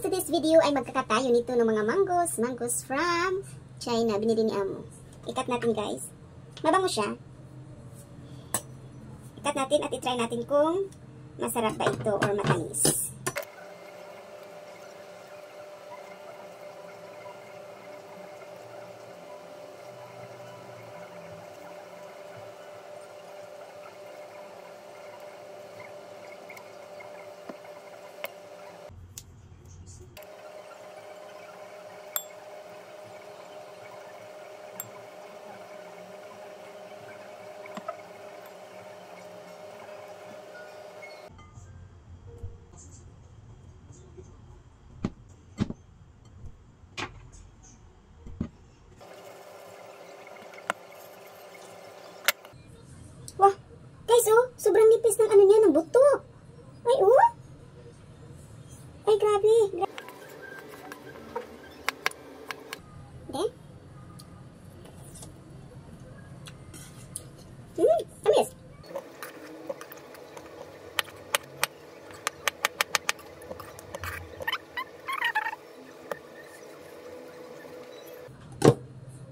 today's video ay magkakat tayo nito ng mga mangoes from China. Binili ni Amo. Ikat natin guys. Mabango siya. Ikat natin at itry natin kung masarap ba ito or matamis. Wah, guys, oh, sobrang nipis ng ano niya, ng buto. Ay, oh. Ay, grabe. Okay. Tamis.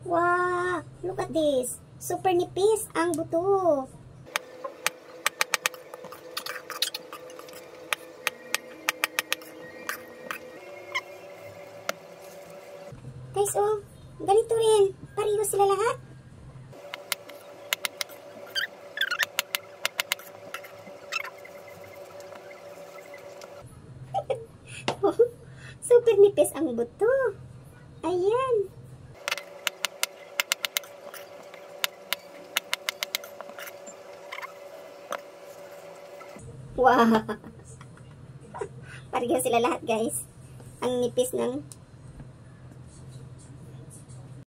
Wow, look at this. Super nipis ang buto. Guys, oh, ganito rin. Pareho sila lahat. Oh, super nipis ang buto. Ayan. Wow! Pareho sila lahat guys. Ang nipis ng